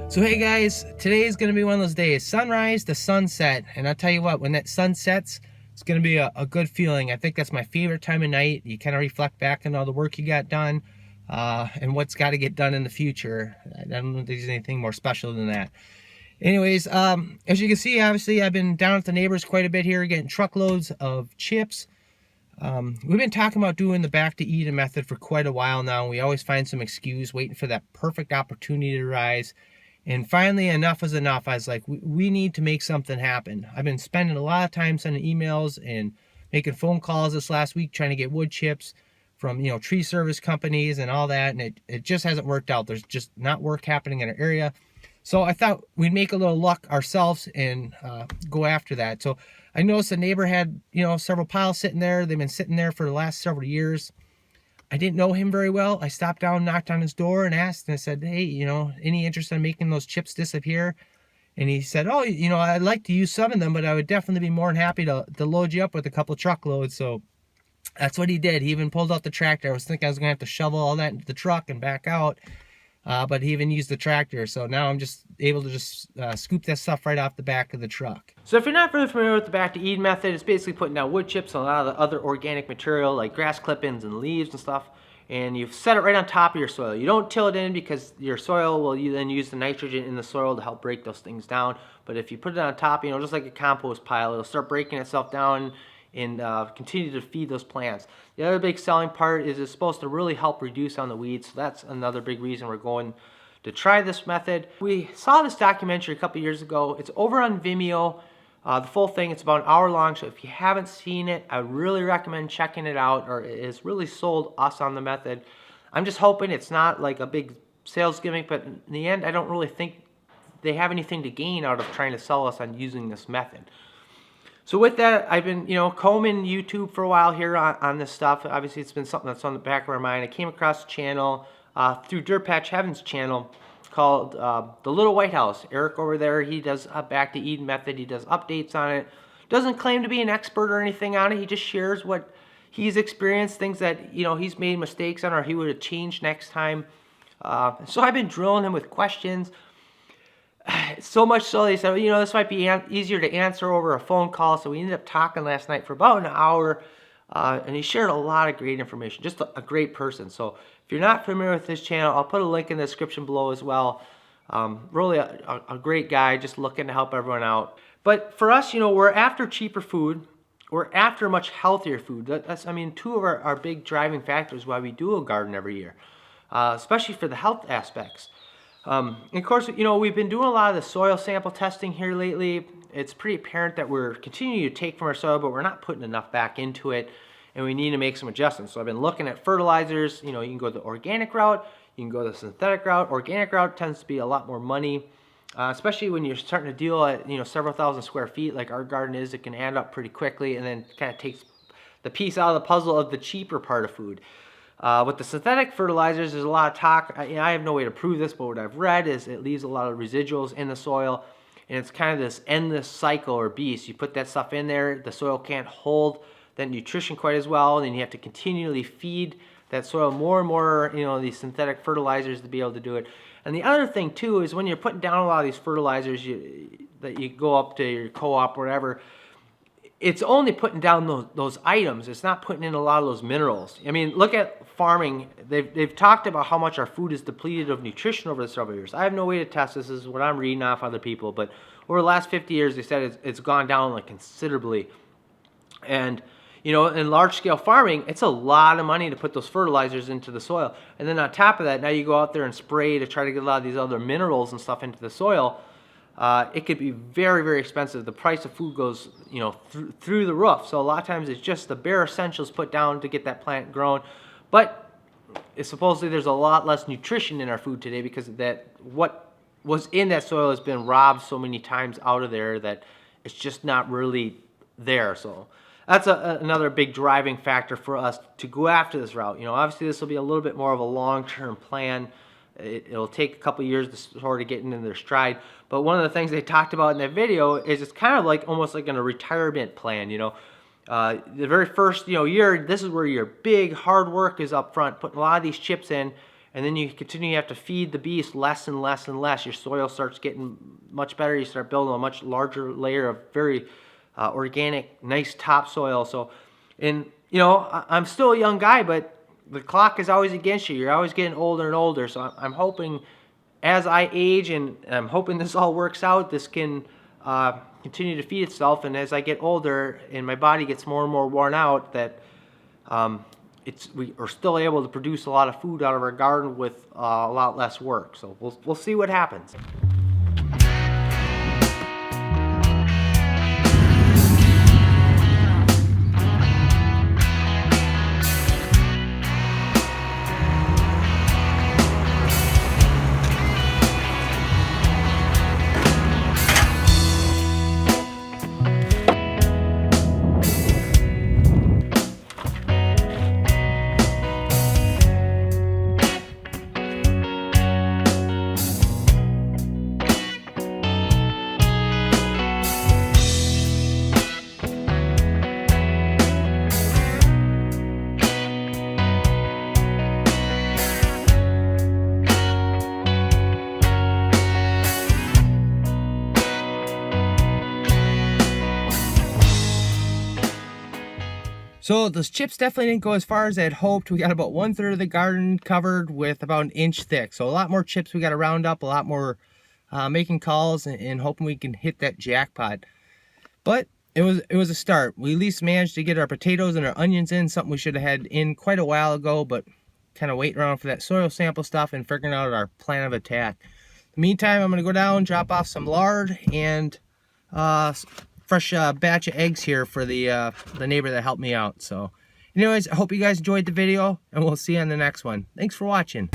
So hey guys, today is going to be one of those days, sunrise to sunset, and I'll tell you what, when that sun sets, it's going to be a good feeling. I think that's my favorite time of night. You kind of reflect back on all the work you got done and what's got to get done in the future. I don't think there's anything more special than that. Anyways, as you can see, obviously I've been down at the neighbors quite a bit here, getting truckloads of chips. We've been talking about doing the back to Eden method for quite a while now. We always find some excuse, waiting for that perfect opportunity to rise. And finally, enough is enough. I was like, we need to make something happen. I've been spending a lot of time sending emails and making phone calls this last week trying to get wood chips from, tree service companies and all that. And it just hasn't worked out. There's just not work happening in our area. So I thought we'd make a little luck ourselves and go after that. So I noticed the neighbor had, several piles sitting there. They've been sitting there for the last several years. I didn't know him very well. I stopped down, knocked on his door and asked, and I said, hey, any interest in making those chips disappear? And he said, oh, I'd like to use some of them, but I would definitely be more than happy to load you up with a couple truckloads. So that's what he did. He even pulled out the tractor. I was thinking I was going to have to shovel all that into the truck and back out. But he even used the tractor, so now I'm just able to scoop that stuff right off the back of the truck. So if you're not really familiar with the back to Eden method, it's basically putting down wood chips and a lot of the other organic material like grass clippings and leaves and stuff, and you set it right on top of your soil. You don't till it in because your soil will then use the nitrogen in the soil to help break those things down. But if you put it on top, just like a compost pile, it'll start breaking itself down and continue to feed those plants. The other big selling part is it's supposed to really help reduce on the weeds, so that's another big reason we're going to try this method. We saw this documentary a couple years ago. It's over on Vimeo. The full thing, it's about an hour long, so if you haven't seen it, I really recommend checking it out, or it has really sold us on the method. I'm just hoping it's not like a big sales gimmick, but in the end, I don't really think they have anything to gain out of trying to sell us on using this method. So with that, I've been, combing YouTube for a while here on this stuff. Obviously, it's been something that's on the back of our mind. I came across a channel through Dirt Patch Heaven's channel called The Little White House. Eric over there, he does a back to Eden method. He does updates on it. Doesn't claim to be an expert or anything on it. He just shares what he's experienced, things that, he's made mistakes on or he would have changed next time. So I've been drilling him with questions. So much so they said, this might be easier to answer over a phone call. So we ended up talking last night for about an hour, and he shared a lot of great information. Just a great person. So if you're not familiar with this channel, I'll put a link in the description below as well. Really a great guy, just looking to help everyone out. But for us, we're after cheaper food. We're after much healthier food. That's two of our big driving factors why we do a garden every year, especially for the health aspects. And of course, we've been doing a lot of the soil sample testing here lately. It's pretty apparent that we're continuing to take from our soil, but we're not putting enough back into it, and we need to make some adjustments. So I've been looking at fertilizers. You can go the organic route, you can go the synthetic route. Organic route tends to be a lot more money, especially when you're starting to deal at several thousand square feet like our garden is. It can add up pretty quickly, and then kind of takes the piece out of the puzzle of the cheaper part of food. With the synthetic fertilizers, there's a lot of talk. I have no way to prove this, but what I've read is it leaves a lot of residuals in the soil, and it's kind of this endless cycle or beast. You put that stuff in there, the soil can't hold that nutrition quite as well, and then you have to continually feed that soil more and more, these synthetic fertilizers to be able to do it. And the other thing too is when you're putting down a lot of these fertilizers that you go up to your co-op or whatever, it's only putting down those items. It's not putting in a lot of those minerals. Look at farming. They've talked about how much our food is depleted of nutrition over the several years. I have no way to test this. This is what I'm reading off other people. But over the last 50 years, they said it's gone down like considerably. And, in large-scale farming, it's a lot of money to put those fertilizers into the soil. And then on top of that, now you go out there and spray to try to get a lot of these other minerals and stuff into the soil. It could be very, very expensive. The price of food goes, through the roof. So a lot of times it's just the bare essentials put down to get that plant grown. But supposedly there's a lot less nutrition in our food today because of that. What was in that soil has been robbed so many times out of there that it's just not really there. So that's another big driving factor for us to go after this route. Obviously this will be a little bit more of a long-term plan. It'll take a couple years to sort of get into their stride. But one of the things they talked about in that video is it's kind of like almost like in a retirement plan, The very first year, this is where your big hard work is up front, putting a lot of these chips in, and then you continue to have to feed the beast less and less and less. Your soil starts getting much better. You start building a much larger layer of very organic, nice topsoil. So, and you know, I'm still a young guy, but the clock is always against you. You're always getting older and older. So I'm hoping as I age, and I'm hoping this all works out, this can continue to feed itself. And as I get older and my body gets more and more worn out, that we are still able to produce a lot of food out of our garden with a lot less work. So we'll see what happens. So those chips definitely didn't go as far as I had hoped. We got about 1/3 of the garden covered with about an inch thick. So a lot more chips we got to round up, a lot more making calls and hoping we can hit that jackpot. But it was a start. We at least managed to get our potatoes and our onions in, something we should have had in quite a while ago, but kind of waiting around for that soil sample stuff and figuring out our plan of attack. In the meantime, I'm going to go down, drop off some lard and fresh batch of eggs here for the neighbor that helped me out. So anyways, I hope you guys enjoyed the video, and we'll see you on the next one. Thanks for watching.